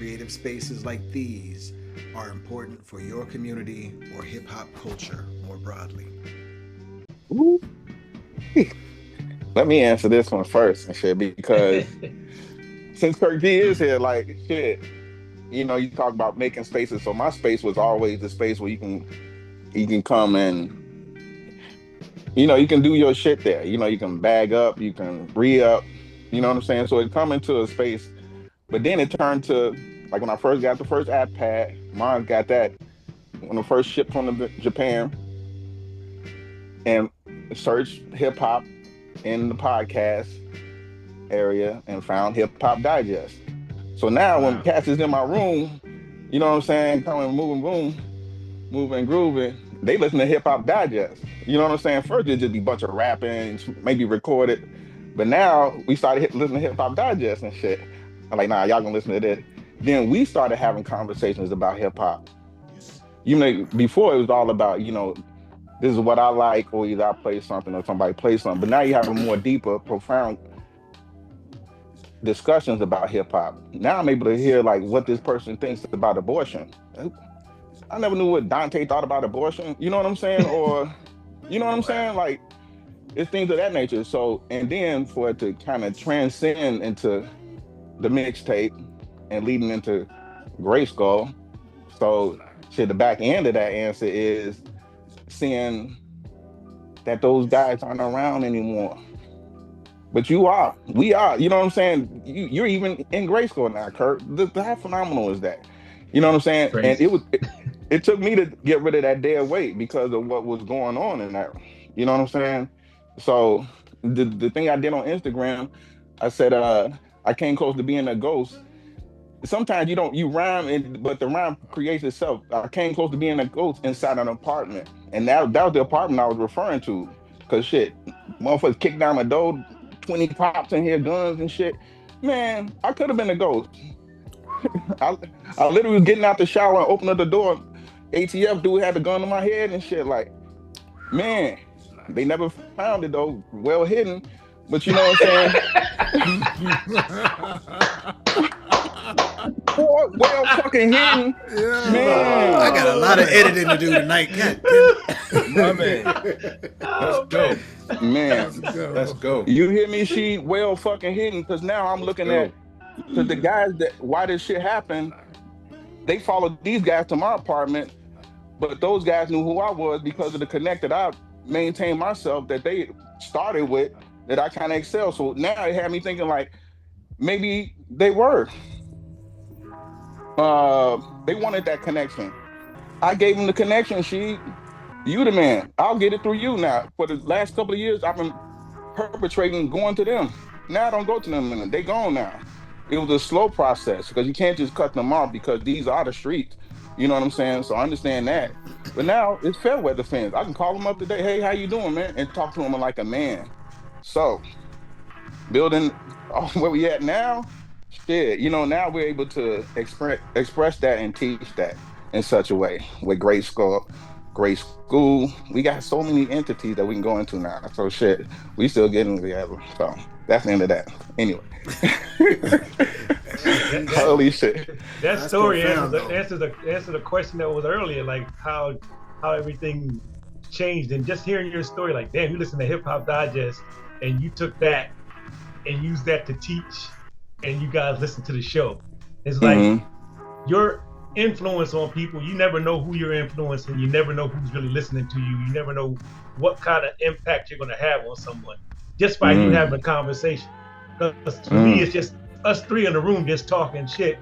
creative spaces like these are important for your community or hip hop culture more broadly? Ooh. Let me answer this one first and shit because since Kirk D is here, like shit, you talk about making spaces. So my space was always the space where you can come and you can do your shit there. You can bag up, you can re-up, you know what I'm saying? So it come into a space, but then it turned to like when I first got the first app pad, mine got that when it first shipped from Japan and searched hip hop in the podcast area and found Hip Hop Digest. So now when Wow. cats is in my room, you know what I'm saying, coming moving boom, moving grooving, they listen to Hip Hop Digest. You know what I'm saying? First it'd just be a bunch of rapping, maybe recorded. But now we started listening to Hip Hop Digest and shit. I'm like, nah, y'all gonna listen to this. Then we started having conversations about hip hop. Before it was all about, this is what I like, or either I play something or somebody plays something. But now you have a more deeper, profound discussions about hip hop. Now I'm able to hear like what this person thinks about abortion. I never knew what Dante thought about abortion. You know what I'm saying? Or you know what I'm saying? Like it's things of that nature. So and then for it to kind of transcend into the mixtape and leading into Grayskull. So shit, the back end of that answer is seeing that those guys aren't around anymore. But we are, you know what I'm saying? You're even in Grayskull now, Kurt. How phenomenal is that? You know what I'm saying? And Crazy. it took me to get rid of that dead weight because of what was going on in that. You know what I'm saying? So the thing I did on Instagram, I said I came close to being a ghost. Sometimes you rhyme but the rhyme creates itself. I came close to being a ghost inside an apartment. And that was the apartment I was referring to. Cause shit, motherfuckers kicked down my door, 20 pops in here, guns and shit. Man, I could have been a ghost. I, I literally was getting out the shower and opening up the door. ATF dude had the gun on my head and shit. Like, man, they never found it though. Well hidden. But you know what I'm saying? Well fucking hidden. Yeah. Man. I got a lot of editing to do tonight. God My man. Let's go. Man. Let's go. You hear me? She well fucking hidden because now I'm looking at because the guys that why this shit happened, they followed these guys to my apartment, but those guys knew who I was because of the connect that I maintained myself that they started with that I kind of excel. So now it had me thinking like maybe they were. They wanted that connection. I gave them the connection. You the man. I'll get it through you now. For the last couple of years, I've been perpetrating going to them. Now I don't go to them anymore. They gone now. It was a slow process because you can't just cut them off because these are the streets. You know what I'm saying? So I understand that. But now it's fair weather fans. I can call them up today. Hey, how you doing, man? And talk to them like a man. So building where we at now, shit, now we're able to express that and teach that in such a way with great school. We got so many entities that we can go into now. So shit, we still getting together. So that's the end of that. Anyway. Holy shit. That story answers the question that was earlier, like how everything changed. And just hearing your story, like, damn, you listen to Hip Hop Digest and you took that and used that to teach and you guys listen to the show. It's like your influence on people, you never know who you're influencing, you never know who's really listening to you, you never know what kind of impact you're going to have on someone just by you having a conversation. Because for me, it's just us three in the room just talking shit,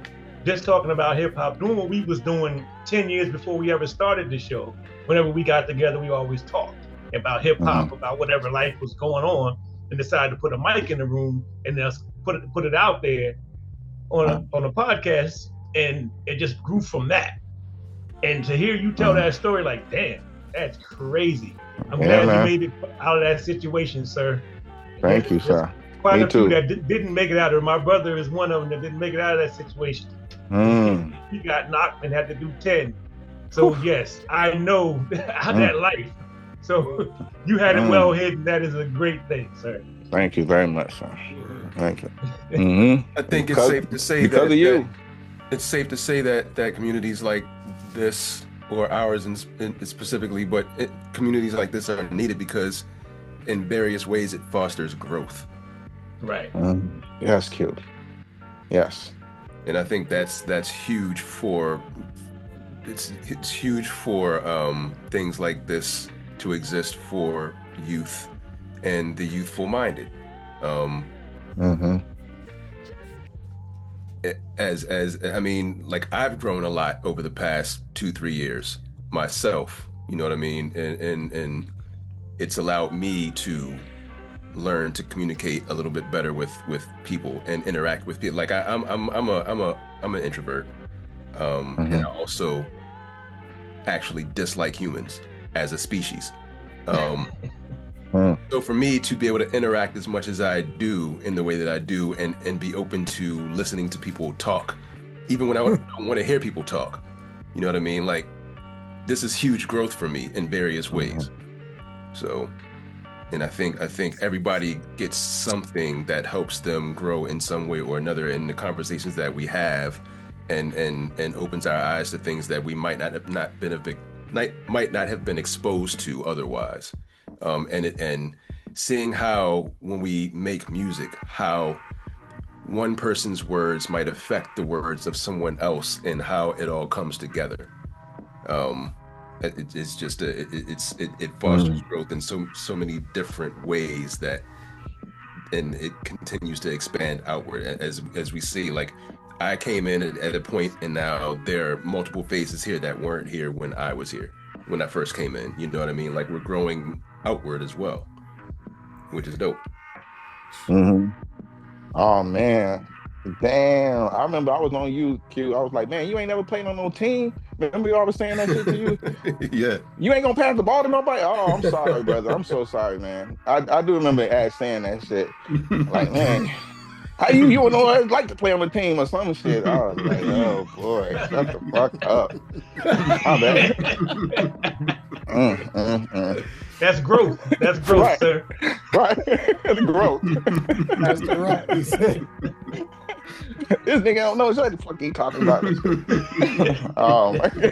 just talking about hip hop, doing what we was doing 10 years before we ever started the show. Whenever we got together, we always talked about hip hop, about whatever life was going on, and decided to put a mic in the room and just put it out there on a podcast, and it just grew from that. And to hear you tell that story, like, damn, that's crazy. I'm glad you made it out of that situation, sir. Thank you, sir. Quite Me a few too. that didn't make it out of it. My brother is one of them that didn't make it out of that situation. He got knocked and had to do 10. So yes, I know that life. So you had it well hidden. That is a great thing, sir. Thank you very much, sir. Thank you. I think it's safe to say because that of you. it's safe to say that communities like this, or ours specifically, but communities like this are needed because in various ways it fosters growth. Right. Yes, Q. Yes. And I think that's huge for it's huge for things like this to exist for youth and the youthful minded. As I mean, like, I've grown a lot over the past 2-3 years myself, you know what I mean, and it's allowed me to learn to communicate a little bit better with people and interact with people. Like I'm an introvert, and I also actually dislike humans as a species. So for me to be able to interact as much as I do in the way that I do, and be open to listening to people talk, even when I don't want to hear people talk, you know what I mean? Like, this is huge growth for me in various ways. So, and I think everybody gets something that helps them grow in some way or another in the conversations that we have, and opens our eyes to things that we might not have been exposed to otherwise. And seeing how, when we make music, how one person's words might affect the words of someone else, and how it all comes together. It's just it fosters growth in so many different ways, and it continues to expand outward as we see. Like, I came in at a point, and now there are multiple faces here that weren't here when I was here, when I first came in. You know what I mean? Like, we're growing outward as well, which is dope. Oh man, damn! I remember I was on UQ. I was like, man, you ain't never played on no team. Remember you always saying that shit to you? Yeah. You ain't gonna pass the ball to nobody. Oh, I'm sorry, brother. I'm so sorry, man. I do remember Ash saying that shit. Like, man, how you don't know what it's like to play on the team or some shit? I was like, oh boy, shut the fuck up. My bad. That's growth. That's growth, right. Sir. Right. That's growth. That's right. He said. This nigga don't know what the fuck he talking about. Oh man.